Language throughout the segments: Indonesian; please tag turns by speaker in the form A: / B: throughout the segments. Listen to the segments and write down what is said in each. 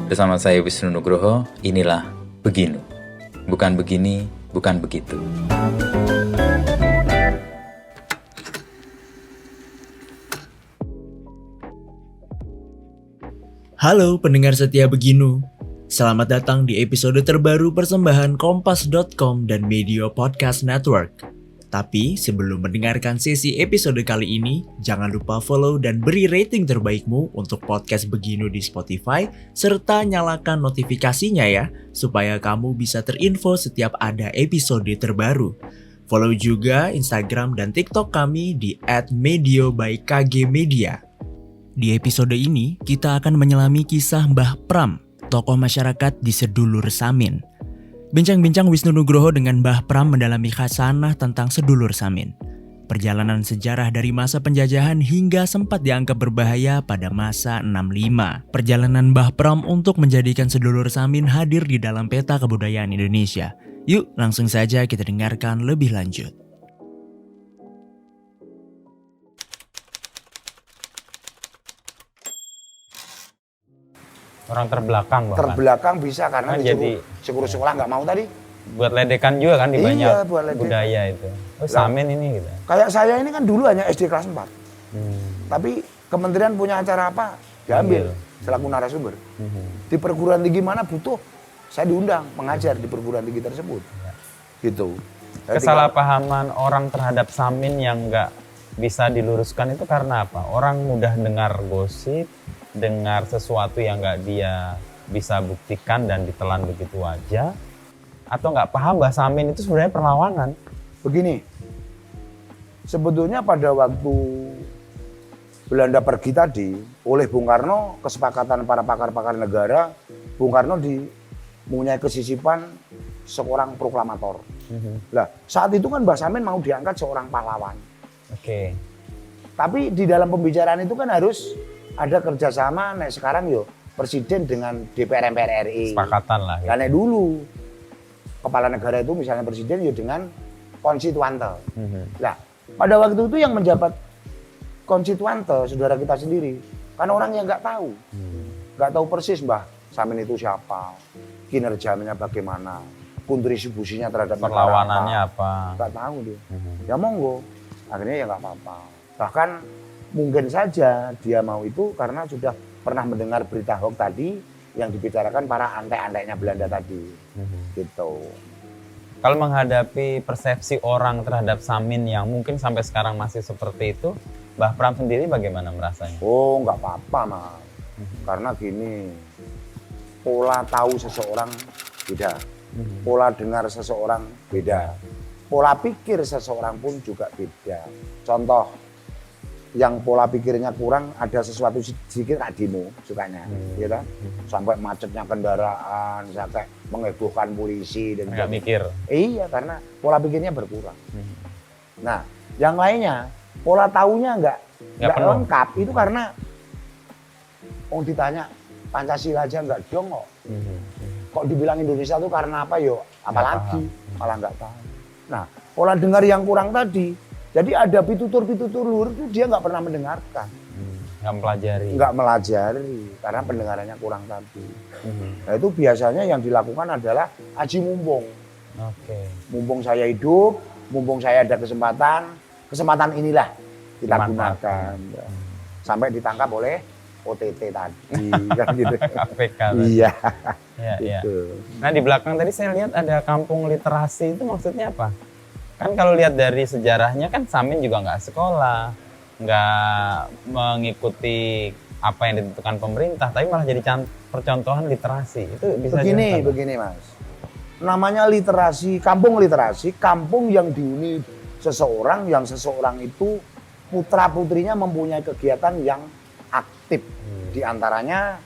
A: Bersama saya Wisnu Nugroho, inilah Beginu. Bukan begini, bukan begitu.
B: Halo pendengar setia Beginu. Selamat datang di episode terbaru persembahan Kompas.com dan Media Podcast Network. Tapi sebelum mendengarkan sesi episode kali ini, jangan lupa follow dan beri rating terbaikmu untuk podcast Beginu di Spotify, serta nyalakan notifikasinya ya, supaya kamu bisa terinfo setiap ada episode terbaru. Follow juga Instagram dan TikTok kami di @medio_by_kg_media. Di episode ini, kita akan menyelami kisah Mbah Pram, tokoh masyarakat di sedulur Samin. Bincang-bincang Wisnu Nugroho dengan Mbah Pram mendalami khasanah tentang sedulur Samin. Perjalanan sejarah dari masa penjajahan hingga sempat dianggap berbahaya pada masa 65. Perjalanan Mbah Pram untuk menjadikan sedulur Samin hadir di dalam peta kebudayaan Indonesia. Yuk, langsung saja kita dengarkan lebih lanjut.
C: Orang terbelakang bahkan.
D: Terbelakang bisa karena
C: Kan
D: disuruh
C: jadi-
D: suruh sekolah nggak mau tadi.
C: Buat ledekan juga kan di
D: Iya,
C: banyak
D: buat ledekan.
C: budaya itu. Oh, Samin ini gitu.
D: Kayak saya ini kan dulu hanya SD kelas 4.
C: Hmm.
D: Tapi kementerian punya acara apa? Diambil selaku narasumber. Di perguruan tinggi mana butuh? Saya diundang mengajar di perguruan tinggi tersebut. Gitu. Saya
C: Kesalahpahaman orang terhadap Samin yang nggak bisa diluruskan itu karena apa? Orang mudah dengar gosip, dengar sesuatu yang nggak dia bisa buktikan dan ditelan begitu aja, atau nggak paham bahwa Samin itu sebenarnya perlawanan.
D: Begini, sebetulnya pada waktu Belanda pergi tadi, oleh Bung Karno, kesepakatan para pakar-pakar negara, Bung Karno mempunyai kesisipan seorang proklamator. Lah, saat itu kan Mbah Samin mau diangkat seorang pahlawan.
C: Oke.
D: Tapi di dalam pembicaraan itu kan harus ada kerjasama. Nah sekarang yo presiden dengan DPR MPR RI.
C: Sepakatan lah. Gitu.
D: Karena dulu kepala negara itu misalnya presiden yo dengan konstituante. Nah pada waktu itu yang menjabat konstituante saudara kita sendiri. Kan orang yang nggak tahu, nggak tahu persis Mbah Samin itu siapa, kinerjanya bagaimana, kontribusinya terhadap
C: Perlawanannya
D: negara
C: apa?
D: nggak tahu dia. Ya monggo, akhirnya ya nggak apa-apa. Bahkan mungkin saja dia mau itu karena sudah pernah mendengar berita hoax tadi yang dibicarakan para antek-anteknya Belanda tadi. Gitu.
C: Kalau menghadapi persepsi orang terhadap Samin yang mungkin sampai sekarang masih seperti itu, Mbah Pram sendiri bagaimana merasanya?
D: Oh nggak apa-apa Mas. Karena gini, pola tahu seseorang beda. Pola dengar seseorang beda. Pola pikir seseorang pun juga beda. Contoh, yang pola pikirnya kurang, ada sesuatu sedikit tak demo sukanya, ya kan? Sampai macetnya kendaraan, sampai menghebohkan polisi dan
C: Nggak mikir.
D: Iya, karena pola pikirnya berkurang. Nah, yang lainnya pola taunya nggak
C: penuh.
D: lengkap itu karena ditanya Pancasila aja nggak dong kok. Kok dibilang Indonesia itu karena apa yo? Apalagi malah nggak tahu. Nah, pola dengar yang kurang tadi. Jadi ada pitutur-pitutur luhur itu dia nggak pernah mendengarkan.
C: Nggak mempelajari.
D: Nggak melajari karena pendengarannya kurang tadi. Nah itu biasanya yang dilakukan adalah aji mumpung.
C: Oke.
D: Mumpung saya hidup, mumpung saya ada kesempatan inilah kita
C: Dimanfaatkan.
D: gunakan. Sampai ditangkap oleh OTT tadi. Kan gitu.
C: KPK.
D: Iya.
C: Ya, ya.
D: Gitu.
C: Nah di belakang tadi saya lihat ada kampung literasi, itu maksudnya apa? Kan kalau lihat dari sejarahnya kan Samin juga nggak sekolah, nggak mengikuti apa yang ditentukan pemerintah, tapi malah jadi percontohan literasi. Itu bisa dijelaskan,
D: Begini Mas. Namanya literasi, kampung yang dihuni seseorang yang seseorang itu putra-putrinya mempunyai kegiatan yang aktif. Di antaranya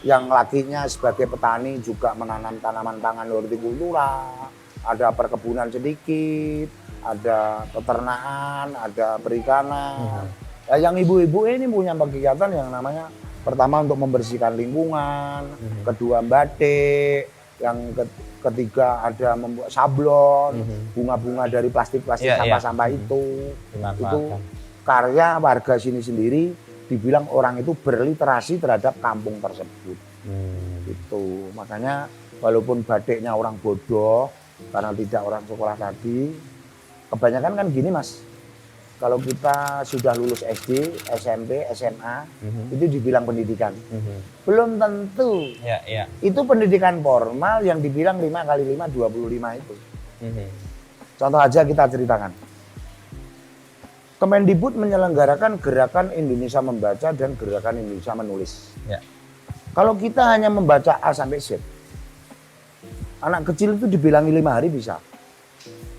D: yang lakinya sebagai petani juga menanam tanaman pangan hortikultura, ada perkebunan sedikit, ada peternakan, ada perikanan. Ya, yang ibu-ibu ini punya kegiatan yang namanya pertama untuk membersihkan lingkungan, kedua batik, yang ketiga ada membuat sablon, bunga-bunga dari plastik-plastik sampah-sampah itu karya warga sini sendiri. Dibilang orang itu berliterasi terhadap kampung tersebut. Gitu. Makanya walaupun batiknya orang bodoh karena tidak orang sekolah tadi, kebanyakan kan gini Mas. Kalau kita sudah lulus SD, SMP, SMA, itu dibilang pendidikan. Belum tentu.
C: Ya, ya.
D: Itu pendidikan formal yang dibilang 5 kali 5, 25 itu. Contoh aja kita ceritakan. Kemendikbud menyelenggarakan gerakan Indonesia Membaca dan gerakan Indonesia Menulis.
C: Ya.
D: Kalau kita hanya membaca A sampai Z, anak kecil itu dibilangi 5 hari bisa.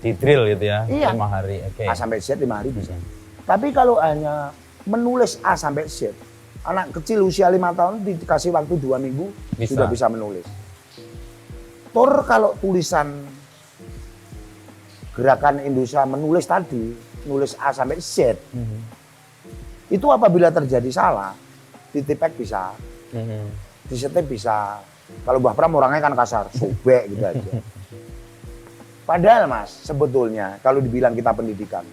C: Di drill gitu ya,
D: Iya.
C: 5 hari. Oke.
D: A sampai Z 5 hari bisa. Tapi kalau hanya menulis A sampai Z, anak kecil usia 5 tahun dikasih waktu 2 minggu sudah bisa menulis. Kalau tulisan gerakan Indonesia Menulis tadi, nulis A sampai Z, itu apabila terjadi salah, ditipek bisa, disetip bisa. Kalau Mbah Pram orangnya kan kasar, sobek gitu aja. Padahal Mas, sebetulnya kalau dibilang kita pendidikan,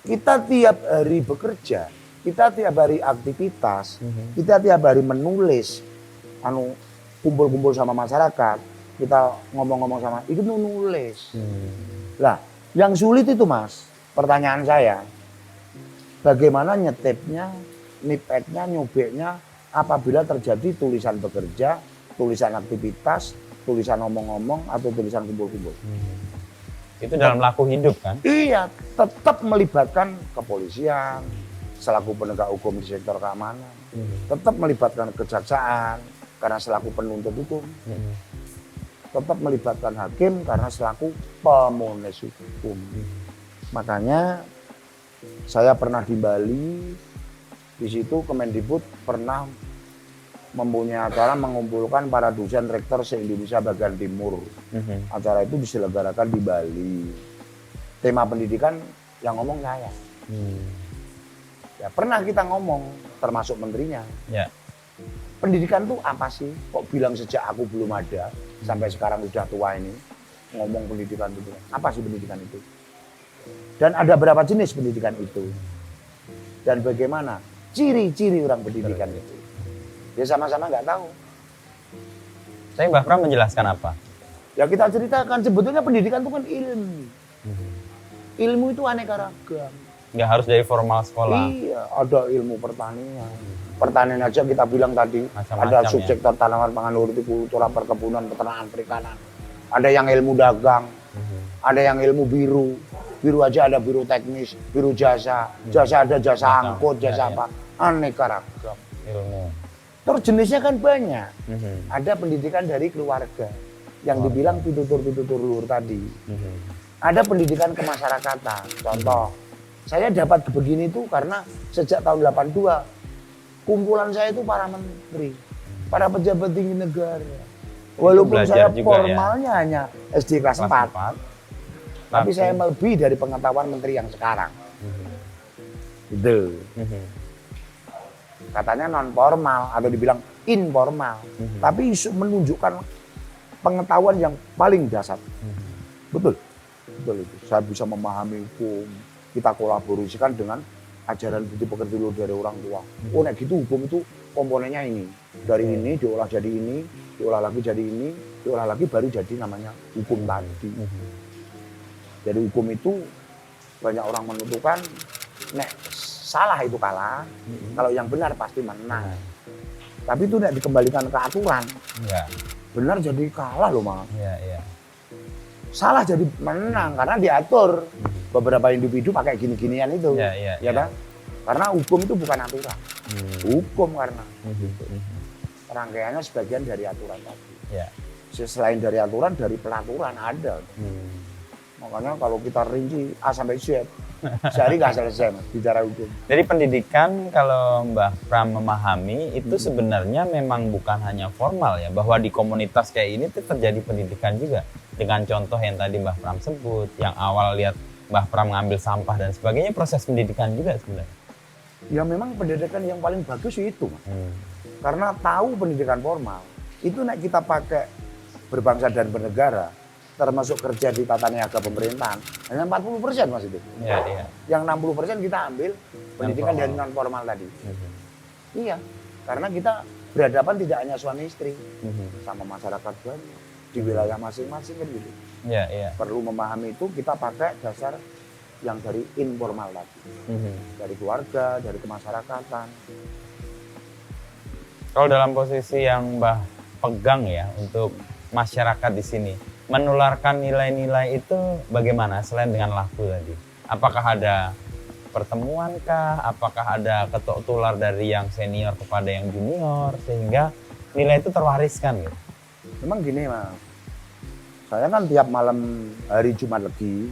D: kita tiap hari bekerja, kita tiap hari aktivitas, kita tiap hari menulis, kumpul-kumpul sama masyarakat, kita ngomong-ngomong sama, itu nulis. Lah, yang sulit itu Mas, pertanyaan saya, bagaimana nyetipnya, nipeknya, nyobeknya, apabila terjadi tulisan bekerja, tulisan aktivitas, tulisan ngomong-ngomong, atau tulisan kumpul-kumpul.
C: Itu dalam laku hidup kan?
D: Iya, tetap melibatkan kepolisian, selaku penegak hukum di sektor keamanan, tetap melibatkan kejaksaan, karena selaku penuntut hukum, tetap melibatkan hakim, karena selaku pemones hukum. Makanya, saya pernah di Bali, di situ Kemendikbud pernah mempunyai acara mengumpulkan para dosen rektor se-Indonesia bagian timur. Acara itu diselenggarakan di Bali. Tema pendidikan yang ngomong saya. Ya, pernah kita ngomong, termasuk menterinya.
C: Ya.
D: Pendidikan itu apa sih? Kok bilang sejak aku belum ada, sampai sekarang udah tua ini, ngomong pendidikan itu. Apa sih pendidikan itu? Dan ada berapa jenis pendidikan itu? Dan bagaimana ciri-ciri orang pendidikan itu? Ya sama-sama nggak tahu.
C: Saya Mbah Pram menjelaskan apa?
D: Ya kita ceritakan, sebetulnya pendidikan itu kan ilmu. Ilmu itu aneka ragam.
C: Nggak harus dari formal sekolah.
D: Iya, ada ilmu pertanian. Pertanian aja kita bilang tadi,
C: Macam-macam
D: ada subsektor tanaman pangan hortikultura, perkebunan, peternakan, perikanan. Ada yang ilmu dagang, ada yang ilmu biru. Biru aja ada biru teknis, biru jasa. Jasa ada jasa angkut, jasa apa. Aneka ragam.
C: Ilmu.
D: Terus jenisnya kan banyak. Ada pendidikan dari keluarga yang dibilang pitutur-pitutur luhur tadi. Ada pendidikan kemasyarakatan. Contoh, saya dapat begini itu karena sejak tahun 82 kumpulan saya itu para menteri, para pejabat tinggi negara. Walaupun saya formalnya hanya SD kelas 4, tapi saya melebihi dari pengetahuan menteri yang sekarang. Gitu. Katanya non formal atau dibilang informal, tapi menunjukkan pengetahuan yang paling dasar. Betul itu. Saya bisa memahami hukum, kita kolaborasikan dengan ajaran budi pekerti luhur dari orang tua. Oh, nek gitu hukum itu komponennya ini, dari ini diolah jadi ini, diolah lagi jadi ini, diolah lagi baru jadi namanya hukum tadi. Jadi hukum itu banyak orang menentukan, nek salah itu kalah, kalau yang benar pasti menang. Tapi itu nek dikembalikan ke aturan, benar jadi kalah loh Mas. Salah jadi menang karena diatur beberapa individu pakai gini-ginian itu, ya kan? Karena hukum itu bukan aturan, hukum karena rangkaiannya sebagian dari aturan tadi. Selain dari aturan, dari pelaturan ada. Makanya kalau kita rinci A sampai Z, sehari nggak selesai Mas, bicara hukum.
C: Jadi pendidikan kalau Mbah Pram memahami itu sebenarnya memang bukan hanya formal ya, bahwa di komunitas kayak ini tuh terjadi pendidikan juga. Dengan contoh yang tadi Mbah Pram sebut, yang awal lihat Mbah Pram ngambil sampah dan sebagainya, proses pendidikan juga sebenarnya.
D: Ya memang pendidikan yang paling bagus itu Mas. Karena tahu pendidikan formal, itu nek kita pakai berbangsa dan bernegara, termasuk kerja di tata niaga pemerintahan, hanya 40% Mas itu. Yang 60% kita ambil pendidikan dari non formal tadi. Iya. Karena kita berhadapan tidak hanya suami istri, sama masyarakat banyak di wilayah masing-masing kan gitu.
C: Iya, iya.
D: Perlu memahami itu, kita pakai dasar yang dari informal tadi. Dari keluarga, dari kemasyarakatan.
C: Kalau dalam posisi yang Mbah pegang ya untuk masyarakat di sini, menularkan nilai-nilai itu bagaimana selain dengan laku tadi? Apakah ada pertemuan kah? Apakah ada ketok tular dari yang senior kepada yang junior sehingga nilai itu terwariskan gitu?
D: Memang gini Mas, saya kan tiap malam hari Jumat Legi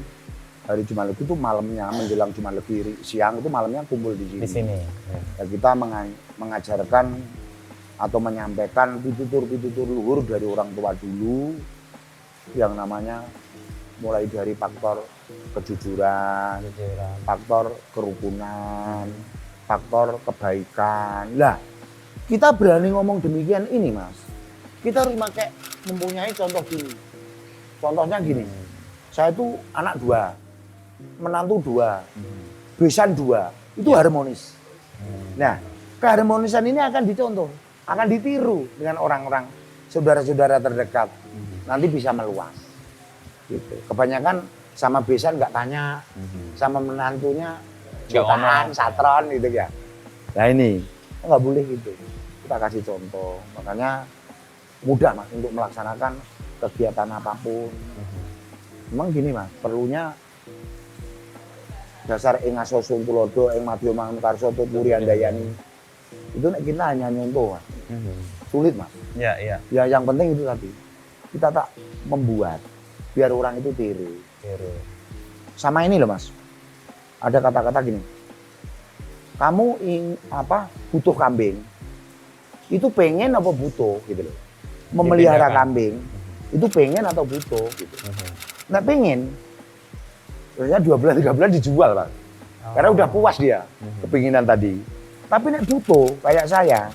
D: itu malamnya menjelang Jumat Legi siang itu malamnya kumpul di sini.
C: Di sini.
D: Ya, kita mengajarkan atau menyampaikan pitutur-pitutur luhur dari orang tua dulu yang namanya mulai dari faktor kejujuran, faktor kerukunan, faktor kebaikan. Lah, kita berani ngomong demikian ini Mas, kita harus mempunyai contoh gini. Contohnya gini, saya itu anak 2, menantu 2, besan 2, itu harmonis. Nah, keharmonisan ini akan dicontoh, akan ditiru dengan orang-orang saudara-saudara terdekat. Nanti bisa meluas. Gitu. Kebanyakan sama besan nggak tanya, sama menantunya jotaan, satron gitu ya. Nah ini nggak boleh gitu. Kita kasih contoh. Makanya mudah Mas untuk melaksanakan kegiatan apapun. Memang gini Mas, perlunya dasar ing asosun tulodo, ing madya mangunkarso tuturi andayani. Itu kita hanya nyontoh Mas. Sulit Mas.
C: Iya, iya.
D: Ya yang penting itu tadi. Kita tak membuat biar orang itu tiru. Sama ini loh Mas. Ada kata-kata gini. Kamu butuh kambing. Itu pengen apa butuh gitu loh. Memelihara kambing. Itu pengen atau butuh gitu. Nah pengen. Biasanya 2 bulan 3 bulan dijual Pak. Karena udah puas dia kepinginan tadi. Tapi nek butuh kayak saya,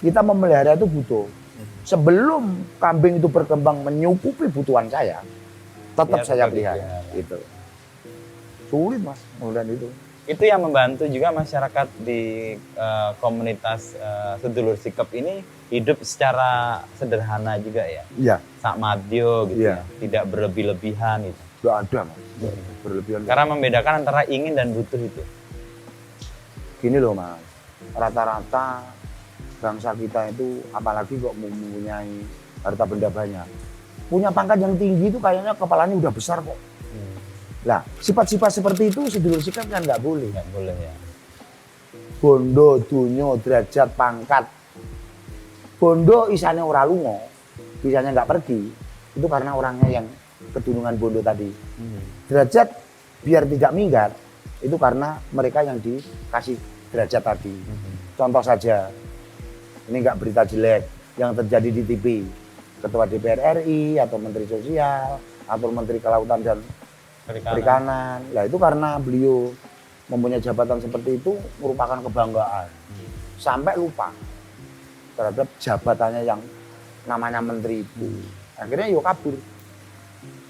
D: kita memelihara itu butuh. Sebelum kambing itu berkembang menyukupi kebutuhan saya, tetap saya pelihara. Gitu. Sulit Mas, kemudian itu.
C: Itu yang membantu juga masyarakat di komunitas sedulur sikep ini hidup secara sederhana juga ya.
D: Iya.
C: Sak madyo gitu
D: Iya.
C: ya, tidak berlebih-lebihan gitu.
D: Nggak ada Mas, berlebihan.
C: Karena membedakan antara ingin dan butuh itu.
D: Gini loh Mas, rata-rata bangsa kita itu apalagi kok mempunyai harta benda banyak. Punya pangkat yang tinggi itu kayaknya kepalanya udah besar kok. Lah, sifat-sifat seperti itu sedulur sikap kan nggak boleh.
C: Nggak boleh ya.
D: Bondo, dunyo, derajat, pangkat. Bondo isane ora lunga, bisanya nggak pergi. Itu karena orangnya yang kedunungan bondo tadi. Derajat biar tidak minggat, itu karena mereka yang dikasih derajat tadi. Contoh saja, ini nggak berita jelek yang terjadi di TV. Ketua DPR RI atau Menteri Sosial atau Menteri Kelautan dan Perikanan. Nah itu karena beliau mempunyai jabatan seperti itu merupakan kebanggaan. Sampai lupa terhadap jabatannya yang namanya menteri itu. Akhirnya yuk kabur.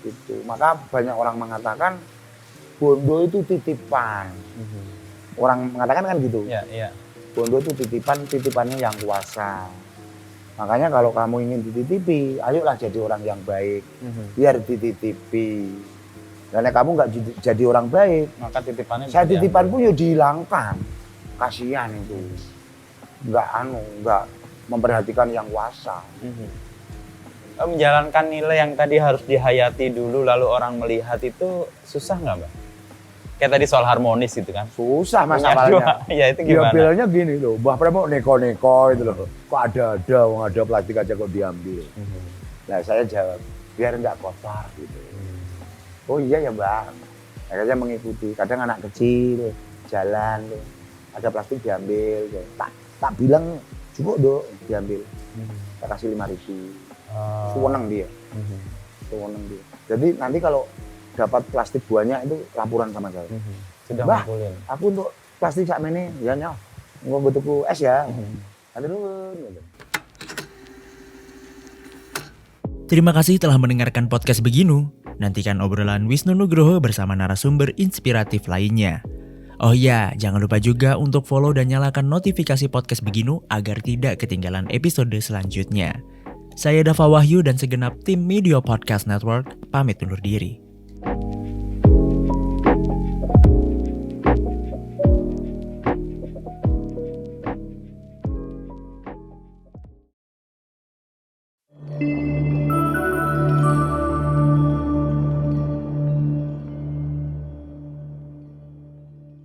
D: Gitu. Maka banyak orang mengatakan bondo itu titipan. Orang mengatakan kan gitu.
C: Iya, iya.
D: Bondo itu titipan, titipannya yang kuasa. Makanya kalau kamu ingin dititipi, ayolah jadi orang yang baik. Biar dititipi. Karena kamu nggak jadi orang baik,
C: Maka titipannya
D: saya
C: bisa
D: titipanku ya dihilangkan. Kasihan itu. Nggak memperhatikan yang kuasa.
C: menjalankan nilai yang tadi harus dihayati dulu lalu orang melihat itu susah nggak Mbak? Kayak tadi soal harmonis gitu kan.
D: Susah Mas
C: Punya
D: awalnya.
C: dua. Ya itu
D: Dia
C: gimana?
D: bilangnya gini loh, Mbah Pram mau neko-neko itu loh. Kok ada, wong ada plastik aja kok diambil. Nah saya jawab, biar nggak kotor gitu. Oh iya ya Mbak. Akhirnya mengikuti. Kadang anak kecil jalan, ada plastik diambil. Tak bilang cukup dong diambil. Saya kasih 5.000. Seneng dia. Seneng dia. Jadi nanti kalau dapat plastik banyak itu laporan sama saya.
C: Sudah
D: Mbah,
C: ngumpulin.
D: aku untuk plastik sak mene ya nyoh. Engko butuhku es ya. Nanti nuwun.
B: Terima kasih telah mendengarkan podcast Beginu. Nantikan obrolan Wisnu Nugroho bersama narasumber inspiratif lainnya. Oh iya, jangan lupa juga untuk follow dan nyalakan notifikasi podcast Beginu agar tidak ketinggalan episode selanjutnya. Saya Dava Wahyu dan segenap tim Media Podcast Network pamit undur diri.